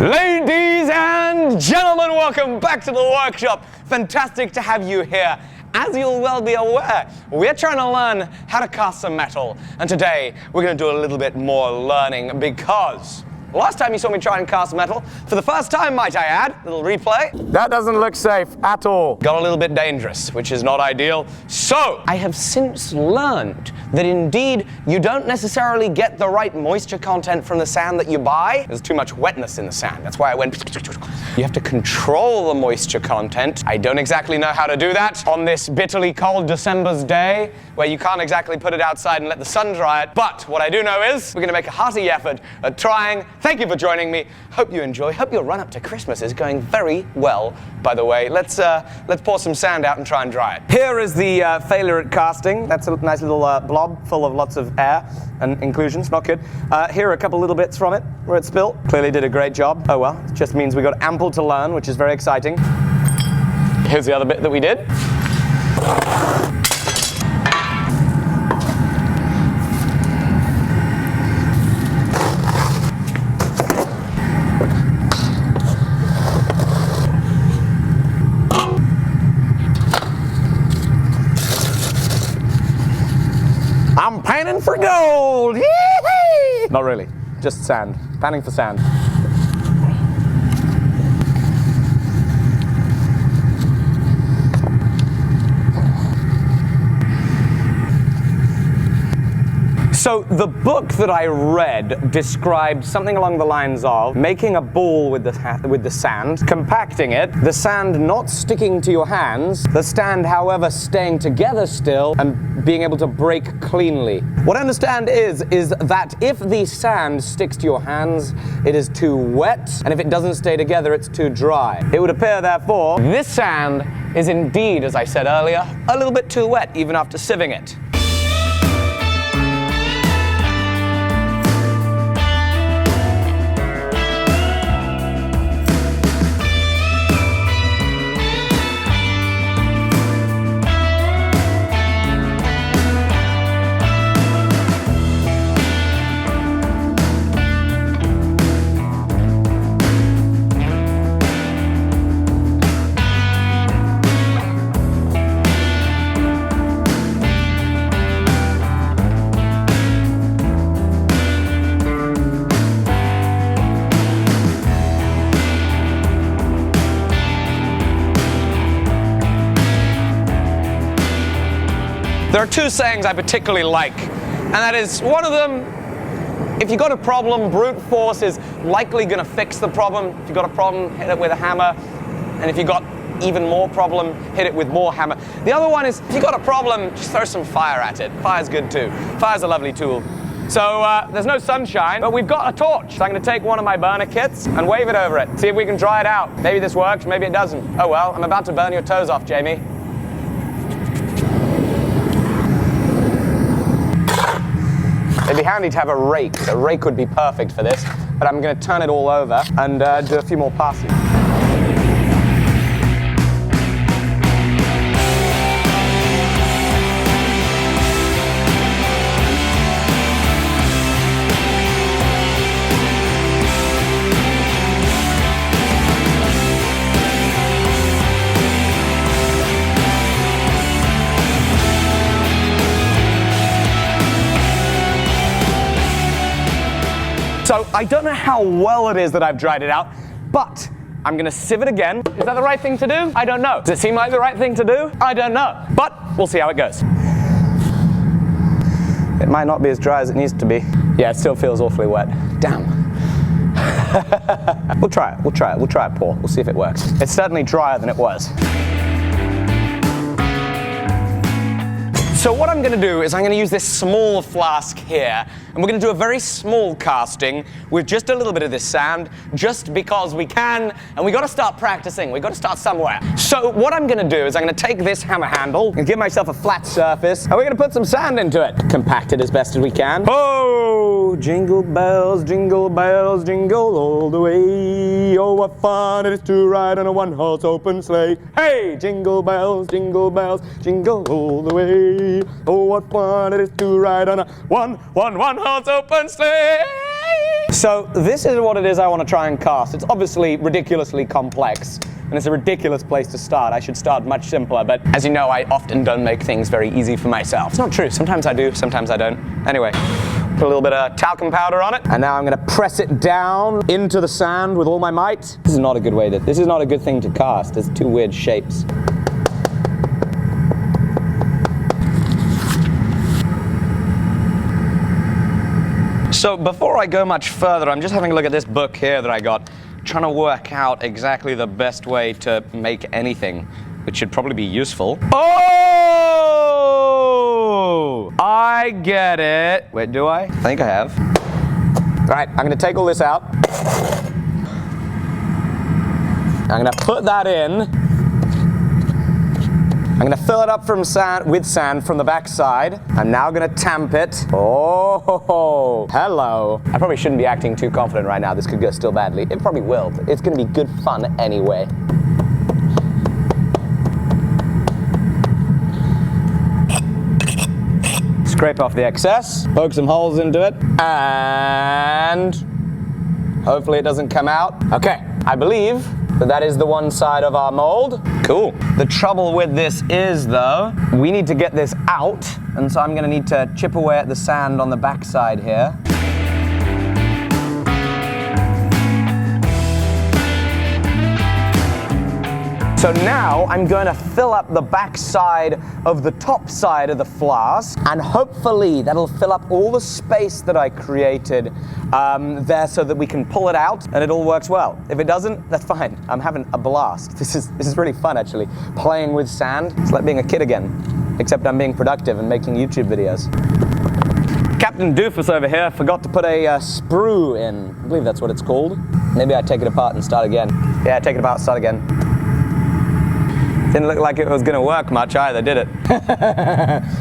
Ladies and gentlemen, welcome back to the workshop. Fantastic to have you here. As you'll well be aware, we're trying to learn how to cast some metal. And today, we're going to do a little bit more learning because last time you saw me try and cast metal, for the first time, might I add, little replay, that doesn't look safe at all. Got a little bit dangerous, which is not ideal. So, I have since learned that indeed, you don't necessarily get the right moisture content from the sand that you buy. There's too much wetness in the sand. That's why I went. You have to control the moisture content. I don't exactly know how to do that on this bitterly cold December's day, where you can't exactly put it outside and let the sun dry it. But what I do know is, we're going to make a hearty effort at trying. Thank you for joining me. Hope you enjoy. Hope your run up to Christmas is going very well, by the way. Let's pour some sand out and try and dry it. Here is the failure at casting. That's a nice little blob full of lots of air and inclusions. Not good. Here are a couple little bits from it where it spilt. Clearly did a great job. Oh well, it just means we got ample to learn, which is very exciting. Here's the other bit that we did. I'm panning for gold! Yee-hee! Not really, just sand. Panning for sand. So the book that I read described something along the lines of making a ball with the sand, compacting it, the sand not sticking to your hands, the sand, however, staying together still, and being able to break cleanly. What I understand is that if the sand sticks to your hands, it is too wet, and if it doesn't stay together, it's too dry. It would appear, therefore, this sand is indeed, as I said earlier, a little bit too wet, even after sieving it. There are two sayings I particularly like, and that is, one of them, if you got a problem, brute force is likely going to fix the problem. If you got a problem, hit it with a hammer, and if you got even more problem, hit it with more hammer. The other one is, if you got a problem, just throw some fire at it. Fire's good too. Fire's a lovely tool. So there's no sunshine, but we've got a torch. So I'm going to take one of my burner kits and wave it over it. See if we can dry it out. Maybe this works, maybe it doesn't. Oh well, I'm about to burn your toes off, Jamie. It'd be handy to have a rake. A rake would be perfect for this, but I'm going to turn it all over and do a few more passes. So I don't know how well it is that I've dried it out, but I'm going to sieve it again. Is that the right thing to do? I don't know. Does it seem like the right thing to do? I don't know. But we'll see how it goes. It might not be as dry as it needs to be. Yeah, it still feels awfully wet. Damn. We'll try it. We'll try it. We'll try it, Paul. We'll see if it works. It's certainly drier than it was. So what I'm going to do is I'm going to use this small flask here, and we're going to do a very small casting with just a little bit of this sand, just because we can, and we got to start practicing. We got to start somewhere. So what I'm going to do is I'm going to take this hammer handle and give myself a flat surface, and we're going to put some sand into it. Compact it as best as we can. Oh, jingle bells, jingle all the way. Oh, what fun it is to ride on a one-horse open sleigh. Hey, jingle bells, jingle all the way. Oh, what fun it is to ride on a one-horse open sleigh. So this is what it is I want to try and cast. It's obviously ridiculously complex, and it's a ridiculous place to start. I should start much simpler, but as you know, I often don't make things very easy for myself. It's not true. Sometimes I do, sometimes I don't. Anyway, put a little bit of talcum powder on it, and now I'm going to press it down into the sand with all my might. This is not a good way this is not a good thing to cast. There's two weird shapes. So before I go much further, I'm just having a look at this book here that I got, trying to work out exactly the best way to make anything, which should probably be useful. Oh! I get it. Wait, do I? I think I have. All right, I'm going to take all this out. I'm going to put that in. I'm going to fill it up with sand from the back side. I'm now going to tamp it. Oh, hello. I probably shouldn't be acting too confident right now. This could go still badly. It probably will, but it's going to be good fun anyway. Scrape off the excess, poke some holes into it, and hopefully it doesn't come out. Okay, I believe that is the one side of our mold. Cool. The trouble with this is, though, we need to get this out, and so I'm going to need to chip away at the sand on the back side here. So now I'm going to fill up the back side of the top side of the flask, and hopefully that'll fill up all the space that I created there so that we can pull it out and it all works well. If it doesn't, that's fine. I'm having a blast. This is really fun, actually. Playing with sand. It's like being a kid again, except I'm being productive and making YouTube videos. Captain Doofus over here forgot to put a sprue in. I believe that's what it's called. Maybe I take it apart and start again. Yeah, take it apart, start again. Didn't look like it was going to work much either, did it?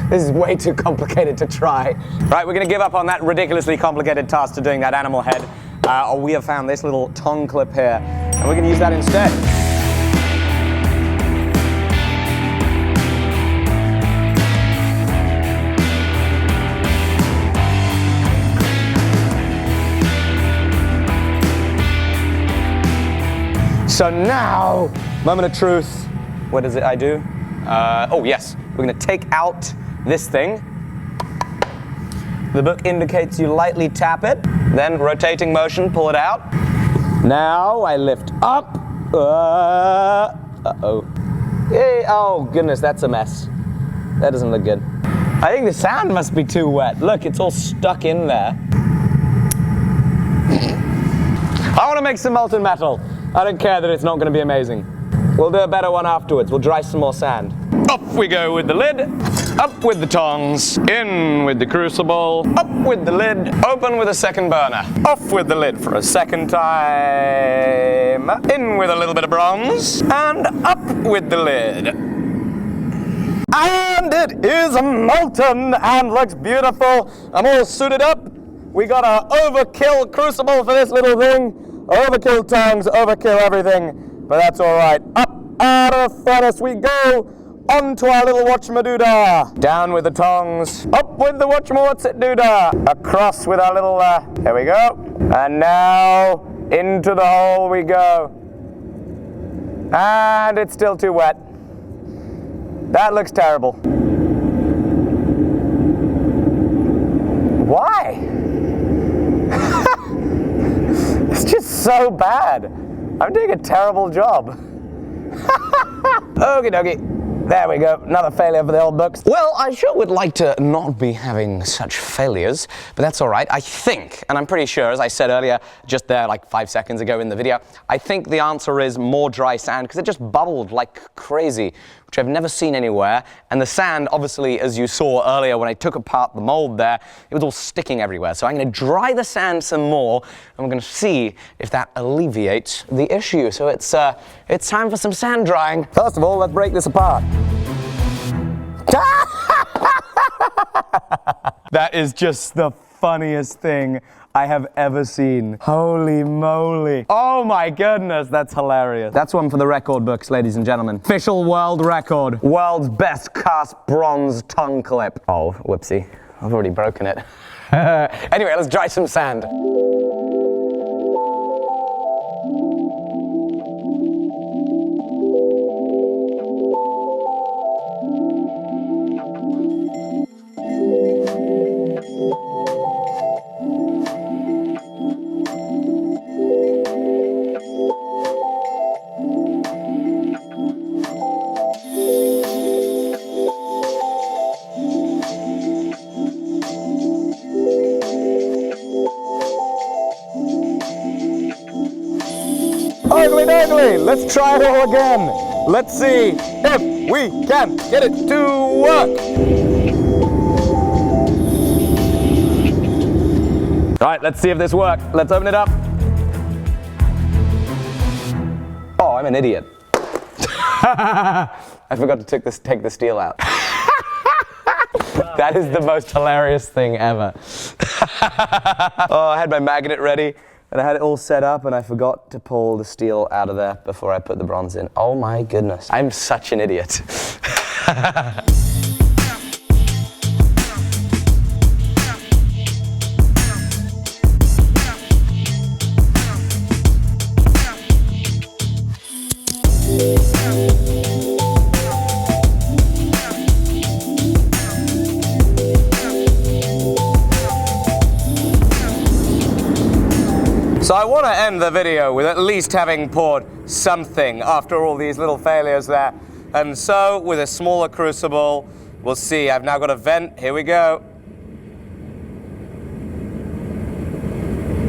This is way too complicated to try. Right, we're going to give up on that ridiculously complicated task to doing that animal head. We have found this little tongue clip here, and we're going to use that instead. So now, moment of truth. What is it I do? Oh yes, we're going to take out this thing. The book indicates you lightly tap it, then rotating motion, pull it out. Now I lift up. Uh-oh. Hey, oh goodness, that's a mess. That doesn't look good. I think the sand must be too wet. Look, it's all stuck in there. I want to make some molten metal. I don't care that it's not going to be amazing. We'll do a better one afterwards. We'll dry some more sand. Up we go with the lid, up with the tongs, in with the crucible, up with the lid, open with a second burner, off with the lid for a second time, in with a little bit of bronze, and up with the lid. And it is molten and looks beautiful. I'm all suited up. We got our overkill crucible for this little thing. Overkill tongs, overkill everything. But that's all right. Up out of the furnace we go, onto our little whatchamadoodah. Down with the tongs, up with the whatchamawhatsit-doodah. Across with our little, there we go. And now, into the hole we go. And it's still too wet. That looks terrible. Why? It's just so bad. I'm doing a terrible job. Okie dokie. There we go. Another failure for the old books. Well, I sure would like to not be having such failures, but that's all right. I think, and I'm pretty sure, as I said earlier, just there like 5 seconds ago in the video, I think the answer is more dry sand, because it just bubbled like crazy, which I've never seen anywhere. And the sand, obviously, as you saw earlier when I took apart the mold there, it was all sticking everywhere. So I'm going to dry the sand some more, and we're going to see if that alleviates the issue. So it's time for some sand drying. First of all, let's break this apart. That is just the funniest thing I have ever seen. Holy moly. Oh my goodness, that's hilarious. That's one for the record books, ladies and gentlemen. Official world record. World's best cast bronze tongue clip. Oh, whoopsie. I've already broken it. Anyway, let's dry some sand. ugly doggly. Let's try it all again. Let's see if we can get it to work. All right, let's see if this works. Let's open it up. Oh, I'm an idiot. I forgot to take the steel out. That is the most hilarious thing ever. Oh, I had my magnet ready, and I had it all set up, and I forgot to pull the steel out of there before I put the bronze in. Oh my goodness, I'm such an idiot. So I want to end the video with at least having poured something after all these little failures there. And so with a smaller crucible, we'll see. I've now got a vent. Here we go.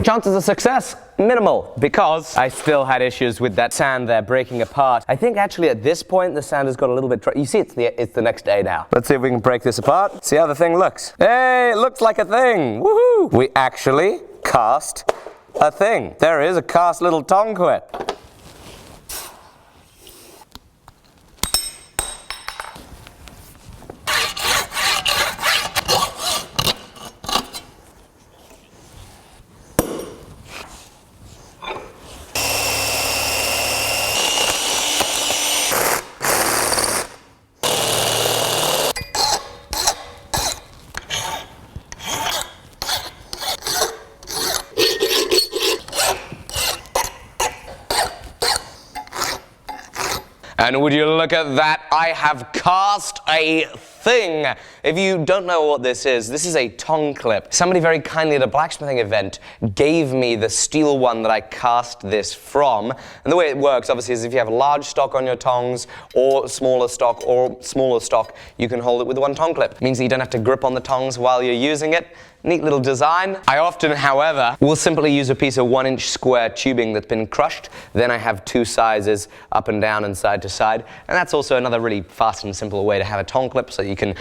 Chances of success, minimal, because I still had issues with that sand there breaking apart. I think actually at this point the sand has got a little bit dry. You see, it's the next day now. Let's see if we can break this apart. See how the thing looks. Hey, it looks like a thing. Woohoo! We actually cast a thing. There is a cast little tonquet. And would you look at that, I have cast a thing. If you don't know what this is a tong clip. Somebody very kindly at a blacksmithing event gave me the steel one that I cast this from. And the way it works, obviously, is if you have a large stock on your tongs or smaller stock, you can hold it with one tong clip. It means that you don't have to grip on the tongs while you're using it. Neat little design. I often, however, will simply use a piece of 1-inch square tubing that's been crushed. Then I have two sizes, up and down and side to side. And that's also another really fast and simple way to have a tong clip so you can,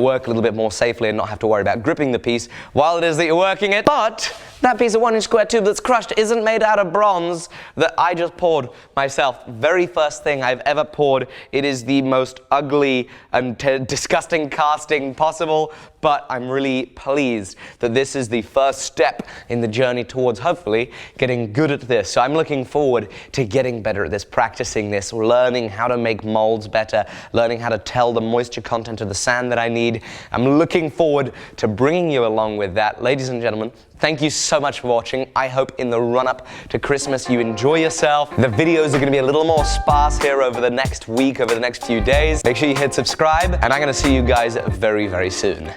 work a little bit more safely and not have to worry about gripping the piece while it is that you're working it. But that piece of 1-inch square tube that's crushed isn't made out of bronze that I just poured myself. Very first thing I've ever poured. It is the most ugly and disgusting casting possible, but I'm really pleased that this is the first step in the journey towards hopefully getting good at this. So I'm looking forward to getting better at this, practicing this, learning how to make molds better, learning how to tell the moisture content of the sand that I need. I'm looking forward to bringing you along with that. Ladies and gentlemen, thank you so much for watching. I hope in the run-up to Christmas you enjoy yourself. The videos are going to be a little more sparse here over the next week, over the next few days. Make sure you hit subscribe, and I'm going to see you guys very, very soon.